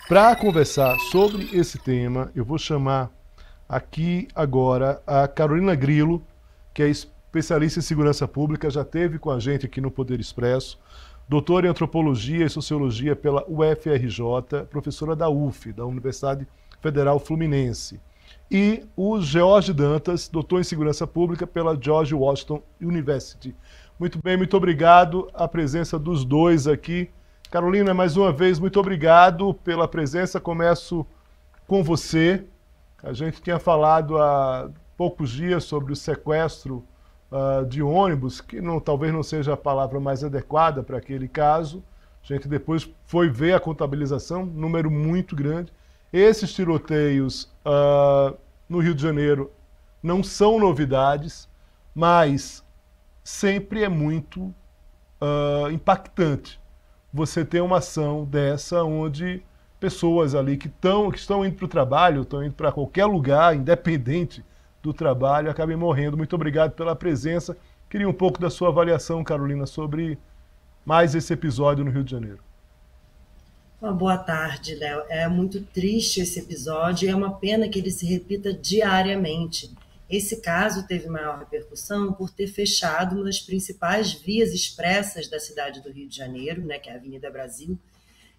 Para conversar sobre esse tema, eu vou chamar aqui agora a Carolina Grilo, que é especialista em segurança pública, já esteve com a gente aqui no Poder Expresso, doutora em antropologia e sociologia pela UFRJ, professora da UF, da Universidade Federal Fluminense. E o George Dantas, doutor em segurança pública pela George Washington University. Muito bem, muito obrigado a presença dos dois aqui. Carolina, mais uma vez, muito obrigado pela presença. Começo com você. A gente tinha falado há poucos dias sobre o sequestro de ônibus, que talvez não seja a palavra mais adequada para aquele caso. A gente depois foi ver a contabilização, número muito grande. Esses tiroteios no Rio de Janeiro não são novidades, mas sempre é muito impactante você ter uma ação dessa onde pessoas ali que estão indo para o trabalho, estão indo para qualquer lugar, independente do trabalho, acabem morrendo. Muito obrigado pela presença. Queria um pouco da sua avaliação, Carolina, sobre mais esse episódio no Rio de Janeiro. Uma boa tarde, Léo. É muito triste esse episódio e é uma pena que ele se repita diariamente. Esse caso teve maior repercussão por ter fechado uma das principais vias expressas da cidade do Rio de Janeiro, né, que é a Avenida Brasil.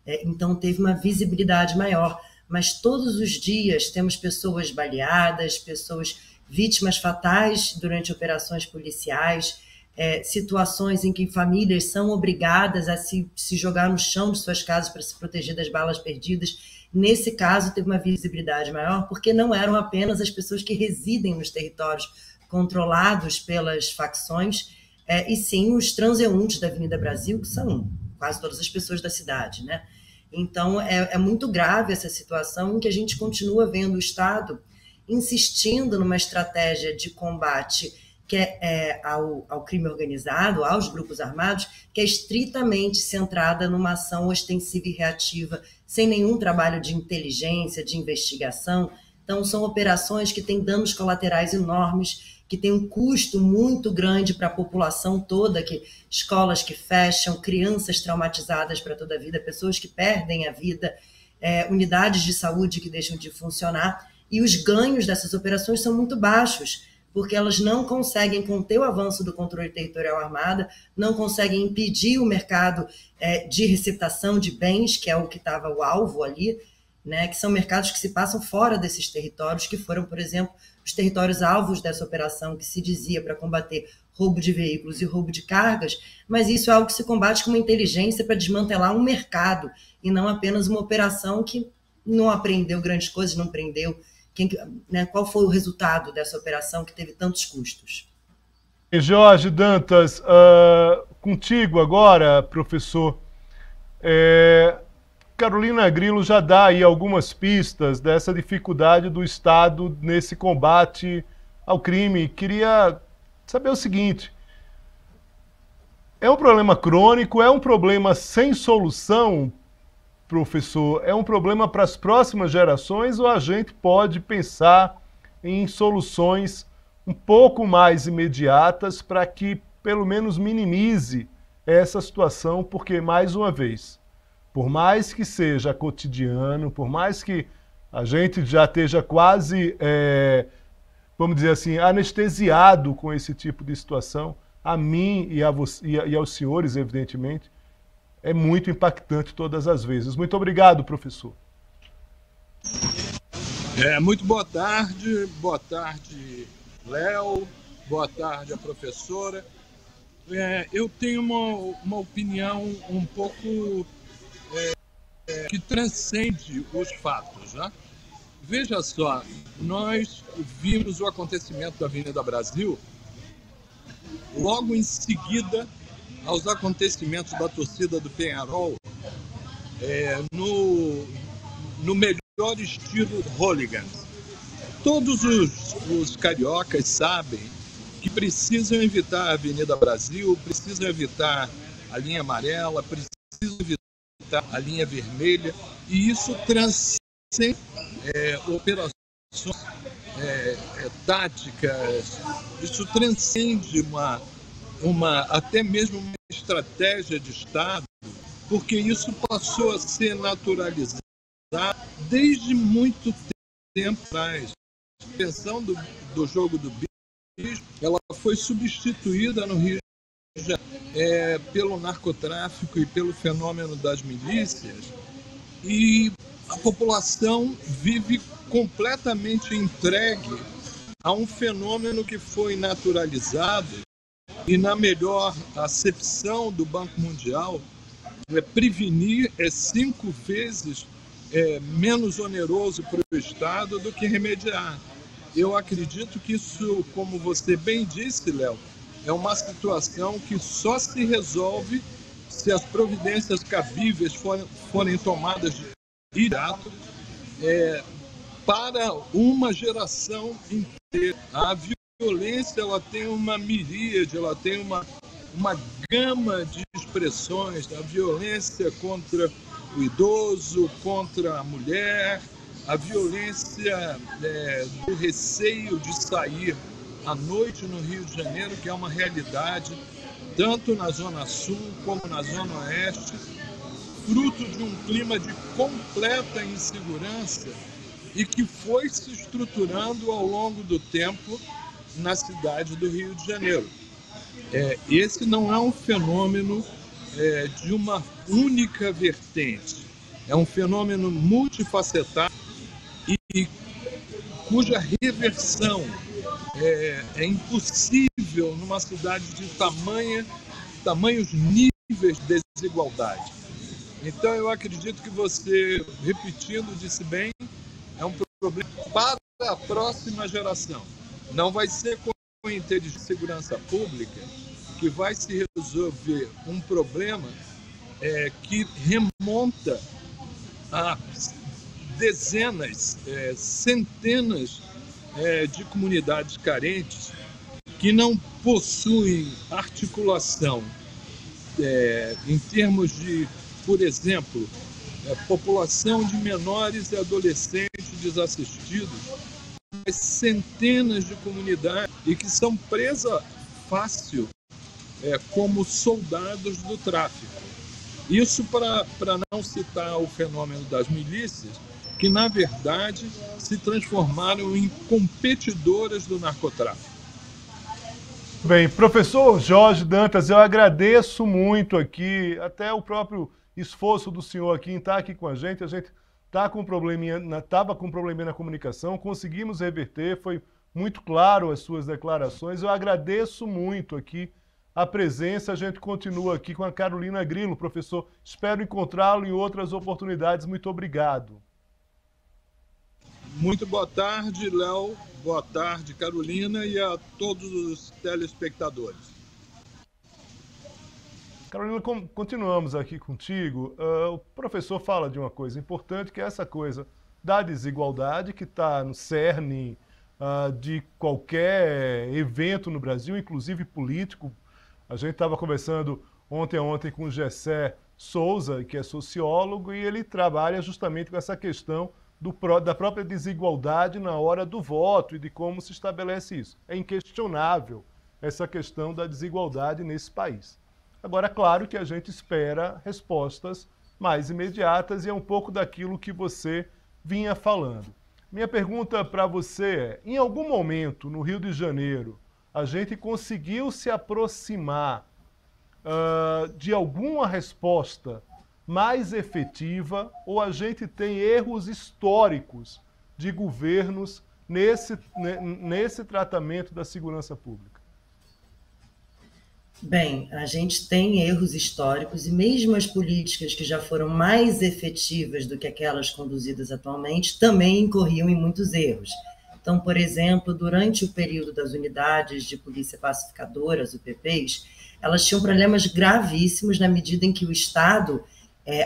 Então teve uma visibilidade maior. Mas todos os dias temos pessoas baleadas, pessoas vítimas fatais durante operações policiais, situações em que famílias são obrigadas a se jogar no chão de suas casas para se proteger das balas perdidas. Nesse caso, teve uma visibilidade maior, porque não eram apenas as pessoas que residem nos territórios controlados pelas facções, e sim os transeuntes da Avenida Brasil, que são quase todas as pessoas da cidade, né? Então, é muito grave essa situação em que a gente continua vendo o Estado insistindo numa estratégia de combate ao crime organizado, aos grupos armados, que é estritamente centrada numa ação ostensiva e reativa, sem nenhum trabalho de inteligência, de investigação. Então, são operações que têm danos colaterais enormes, que têm um custo muito grande para a população toda, escolas que fecham, crianças traumatizadas para toda a vida, pessoas que perdem a vida, unidades de saúde que deixam de funcionar, e os ganhos dessas operações são muito baixos, porque elas não conseguem conter o avanço do controle territorial armado, não conseguem impedir o mercado de receptação de bens, que é o que estava o alvo ali, né, que são mercados que se passam fora desses territórios, que foram, por exemplo, os territórios alvos dessa operação, que se dizia para combater roubo de veículos e roubo de cargas, mas isso é algo que se combate com uma inteligência para desmantelar um mercado, e não apenas uma operação que não apreendeu grandes coisas, não prendeu. Qual foi o resultado dessa operação que teve tantos custos? Jorge Dantas, contigo agora, professor. Carolina Grilo já dá aí algumas pistas dessa dificuldade do Estado nesse combate ao crime. Queria saber o seguinte: é um problema crônico, é um problema sem solução, professor? É um problema para as próximas gerações ou a gente pode pensar em soluções um pouco mais imediatas para que pelo menos minimize essa situação? Porque, mais uma vez, por mais que seja cotidiano, por mais que a gente já esteja quase, vamos dizer assim, anestesiado com esse tipo de situação, a mim e aos senhores, evidentemente, é muito impactante todas as vezes. Muito obrigado, professor. Muito boa tarde, Léo, boa tarde a professora. Eu tenho uma opinião um pouco que transcende os fatos, né? Veja só, nós vimos o acontecimento da Avenida Brasil logo em seguida aos acontecimentos da torcida do Peñarol, no melhor estilo hooligans. Todos os cariocas sabem que precisam evitar a Avenida Brasil, precisam evitar a linha amarela, precisam evitar a linha vermelha, e isso transcende operações táticas, isso transcende até mesmo uma estratégia de Estado, porque isso passou a ser naturalizado desde muito tempo atrás. A invenção do jogo do bicho, ela foi substituída no Rio de Janeiro pelo narcotráfico e pelo fenômeno das milícias, e a população vive completamente entregue a um fenômeno que foi naturalizado e, na melhor acepção do Banco Mundial, prevenir é 5 vezes menos oneroso para o Estado do que remediar. Eu acredito que isso, como você bem disse, Léo, é uma situação que só se resolve se as providências cabíveis forem tomadas de imediato para uma geração inteira. A violência, ela tem uma miríade, ela tem uma gama de expressões. A violência contra o idoso, contra a mulher, a violência do receio de sair à noite no Rio de Janeiro, que é uma realidade tanto na Zona Sul como na Zona Oeste, fruto de um clima de completa insegurança e que foi se estruturando ao longo do tempo na cidade do Rio de Janeiro. Esse não é um fenômeno de uma única vertente, é um fenômeno multifacetado e cuja reversão é impossível numa cidade de tamanhos níveis de desigualdade. Então, eu acredito que você, repetindo, disse bem, é um problema para a próxima geração. Não vai ser com a inteligência de segurança pública que vai se resolver um problema que remonta a dezenas, centenas de comunidades carentes que não possuem articulação em termos de, por exemplo, população de menores e adolescentes desassistidos, centenas de comunidades e que são presas fácil como soldados do tráfico. Isso para não citar o fenômeno das milícias, que na verdade se transformaram em competidoras do narcotráfico. Bem, professor Jorge Dantas, eu agradeço muito aqui, até o próprio esforço do senhor aqui em estar aqui com a gente estava com um probleminha na comunicação, conseguimos reverter, foi muito claro as suas declarações, eu agradeço muito aqui a presença, a gente continua aqui com a Carolina Grilo, professor, espero encontrá-lo em outras oportunidades, muito obrigado. Muito boa tarde, Léo, boa tarde, Carolina, e a todos os telespectadores. Carolina, continuamos aqui contigo. O professor fala de uma coisa importante, que é essa coisa da desigualdade, que está no cerne de qualquer evento no Brasil, inclusive político. A gente estava conversando ontem com o Gessé Souza, que é sociólogo, e ele trabalha justamente com essa questão da própria desigualdade na hora do voto e de como se estabelece isso. É inquestionável essa questão da desigualdade nesse país. Agora, claro que a gente espera respostas mais imediatas e é um pouco daquilo que você vinha falando. Minha pergunta para você é, em algum momento no Rio de Janeiro, a gente conseguiu se aproximar de alguma resposta mais efetiva ou a gente tem erros históricos de governos nesse tratamento da segurança pública? Bem, a gente tem erros históricos e mesmo as políticas que já foram mais efetivas do que aquelas conduzidas atualmente também incorriam em muitos erros. Então, por exemplo, durante o período das unidades de polícia pacificadoras, UPPs, elas tinham problemas gravíssimos na medida em que o Estado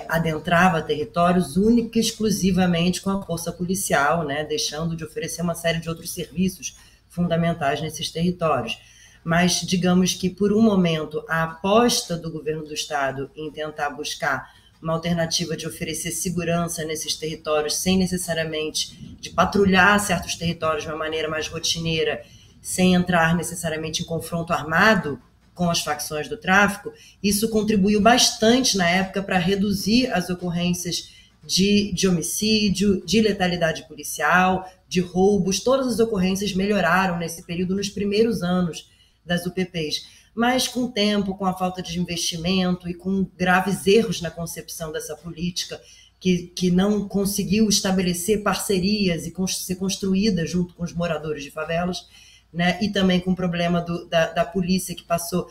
adentrava territórios única e exclusivamente com a força policial, né, deixando de oferecer uma série de outros serviços fundamentais nesses territórios. Mas, digamos que, por um momento, a aposta do governo do Estado em tentar buscar uma alternativa de oferecer segurança nesses territórios, sem necessariamente de patrulhar certos territórios de uma maneira mais rotineira, sem entrar necessariamente em confronto armado com as facções do tráfico, isso contribuiu bastante na época para reduzir as ocorrências de homicídio, de letalidade policial, de roubos. Todas as ocorrências melhoraram nesse período, nos primeiros anos das UPPs. Mas com o tempo, com a falta de investimento e com graves erros na concepção dessa política, que não conseguiu estabelecer parcerias e ser construída junto com os moradores de favelas, né? E também com o problema da polícia, que passou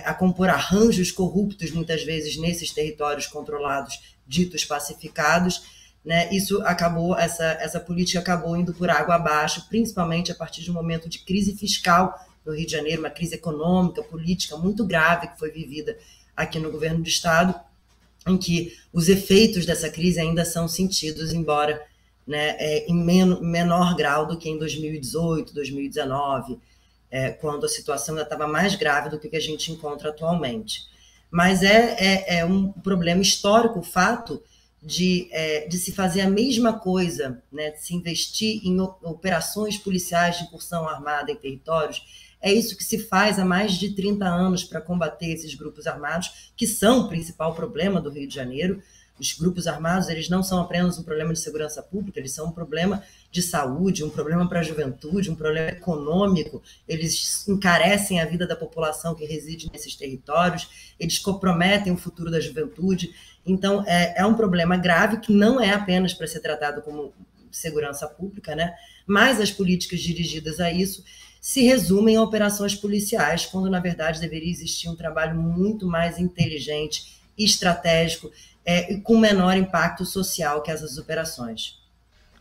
a compor arranjos corruptos, muitas vezes, nesses territórios controlados, ditos pacificados, né? Isso acabou, essa política acabou indo por água abaixo, principalmente a partir de um momento de crise fiscal no Rio de Janeiro, uma crise econômica, política muito grave que foi vivida aqui no governo do estado, em que os efeitos dessa crise ainda são sentidos, embora, né, em menor grau do que em 2018, 2019, quando a situação ainda estava mais grave do que a gente encontra atualmente. Mas é um problema histórico o fato de se fazer a mesma coisa, né, de se investir em operações policiais de incursão armada em territórios. É isso que se faz há mais de 30 anos para combater esses grupos armados, que são o principal problema do Rio de Janeiro. Os grupos armados, eles não são apenas um problema de segurança pública, eles são um problema de saúde, um problema para a juventude, um problema econômico. Eles encarecem a vida da população que reside nesses territórios, eles comprometem o futuro da juventude. Então, é um problema grave que não é apenas para ser tratado como segurança pública, né? Mas as políticas dirigidas a isso se resumem a operações policiais, quando, na verdade, deveria existir um trabalho muito mais inteligente, estratégico, e com menor impacto social que essas operações.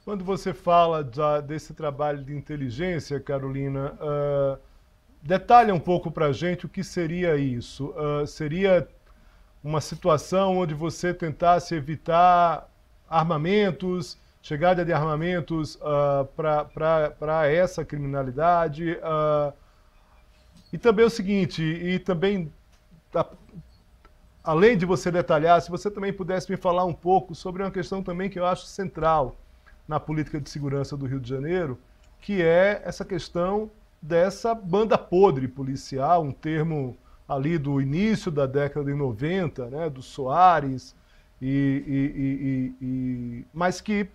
Quando você fala desse trabalho de inteligência, Carolina, detalha um pouco para a gente o que seria isso. Seria uma situação onde você tentasse evitar armamentos, chegada de armamentos para essa criminalidade. E também o seguinte, além de você detalhar, se você também pudesse me falar um pouco sobre uma questão também que eu acho central na política de segurança do Rio de Janeiro, que é essa questão dessa banda podre policial, um termo ali do início da década de 90, né, do Soares, mas que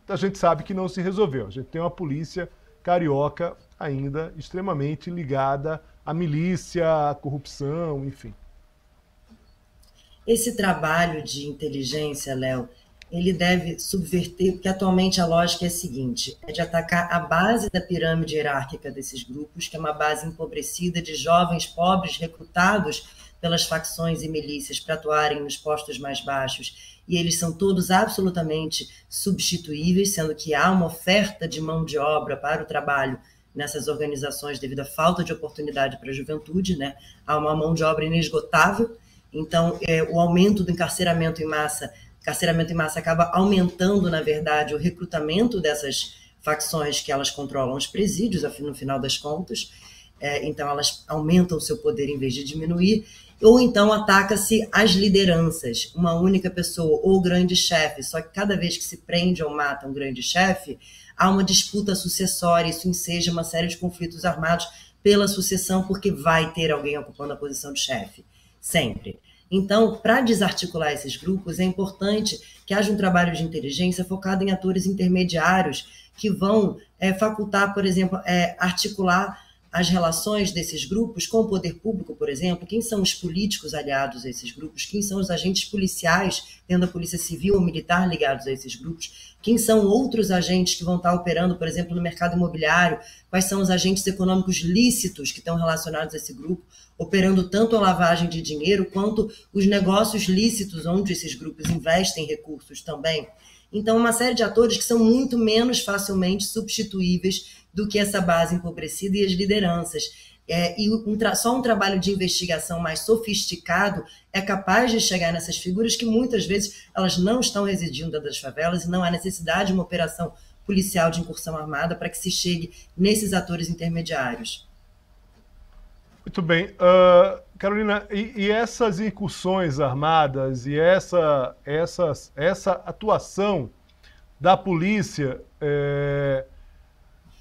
a gente sabe que não se resolveu. A gente tem uma polícia carioca ainda extremamente ligada à milícia, à corrupção, enfim. Esse trabalho de inteligência, Léo, ele deve subverter, porque atualmente a lógica é a seguinte, é de atacar a base da pirâmide hierárquica desses grupos, que é uma base empobrecida de jovens pobres recrutados pelas facções e milícias para atuarem nos postos mais baixos, e eles são todos absolutamente substituíveis, sendo que há uma oferta de mão de obra para o trabalho nessas organizações devido à falta de oportunidade para a juventude, né? Há uma mão de obra inesgotável. Então, o aumento do encarceramento em massa acaba aumentando, na verdade, o recrutamento dessas facções que elas controlam os presídios, no final das contas. Então, elas aumentam o seu poder em vez de diminuir. Ou então ataca-se as lideranças, uma única pessoa ou grande chefe, só que cada vez que se prende ou mata um grande chefe, há uma disputa sucessória, isso enseja uma série de conflitos armados pela sucessão, porque vai ter alguém ocupando a posição de chefe. Sempre. Então, para desarticular esses grupos, é importante que haja um trabalho de inteligência focado em atores intermediários que vão facultar, por exemplo, articular as relações desses grupos com o poder público, por exemplo, quem são os políticos aliados a esses grupos, quem são os agentes policiais dentro da Polícia Civil ou Militar ligados a esses grupos, quem são outros agentes que vão estar operando, por exemplo, no mercado imobiliário, quais são os agentes econômicos lícitos que estão relacionados a esse grupo, operando tanto a lavagem de dinheiro quanto os negócios lícitos onde esses grupos investem recursos também. Então, uma série de atores que são muito menos facilmente substituíveis do que essa base empobrecida e as lideranças. Só um trabalho de investigação mais sofisticado é capaz de chegar nessas figuras que muitas vezes elas não estão residindo dentro das favelas e não há necessidade de uma operação policial de incursão armada para que se chegue nesses atores intermediários. Muito bem. Carolina, e essas incursões armadas e essa atuação da polícia,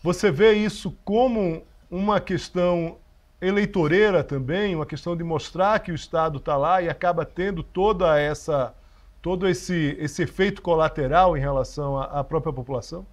você vê isso como uma questão eleitoreira também, uma questão de mostrar que o Estado está lá e acaba tendo toda essa todo esse efeito colateral em relação à própria população?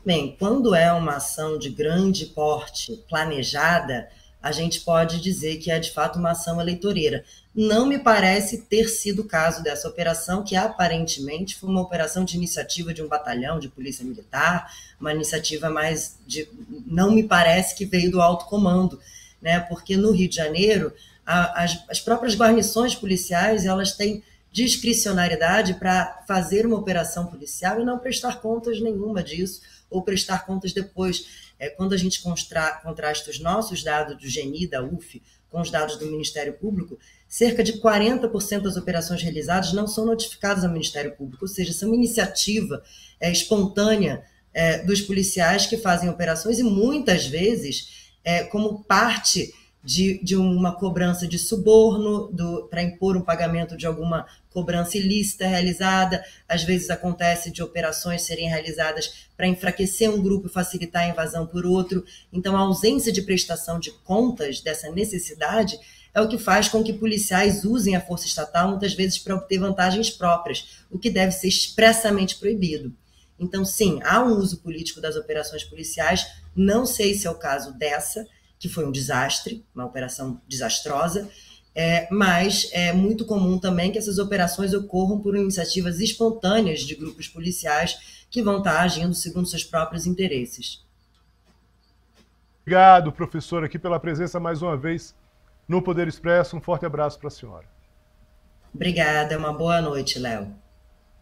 Bem, quando é uma ação de grande porte, planejada, a gente pode dizer que é de fato uma ação eleitoreira. Não me parece ter sido o caso dessa operação, que aparentemente foi uma operação de iniciativa de um batalhão de polícia militar, uma iniciativa mais de... Não me parece que veio do alto comando, né? Porque no Rio de Janeiro, as próprias guarnições policiais, elas têm discricionariedade para fazer uma operação policial e não prestar contas nenhuma disso, ou prestar contas depois. Quando a gente contrasta os nossos dados do GENI, da UF, com os dados do Ministério Público, cerca de 40% das operações realizadas não são notificadas ao Ministério Público, ou seja, são uma iniciativa espontânea dos policiais que fazem operações e muitas vezes como parte de uma cobrança de suborno, para impor um pagamento de alguma cobrança ilícita realizada. Às vezes acontece de operações serem realizadas para enfraquecer um grupo e facilitar a invasão por outro. Então, a ausência de prestação de contas dessa necessidade é o que faz com que policiais usem a força estatal, muitas vezes para obter vantagens próprias, o que deve ser expressamente proibido. Então, sim, há um uso político das operações policiais, não sei se é o caso dessa, que foi um desastre, uma operação desastrosa, mas é muito comum também que essas operações ocorram por iniciativas espontâneas de grupos policiais que vão estar agindo segundo seus próprios interesses. Obrigado, professor, aqui pela presença mais uma vez no Poder Expresso. Um forte abraço para a senhora. Obrigada, uma boa noite, Léo.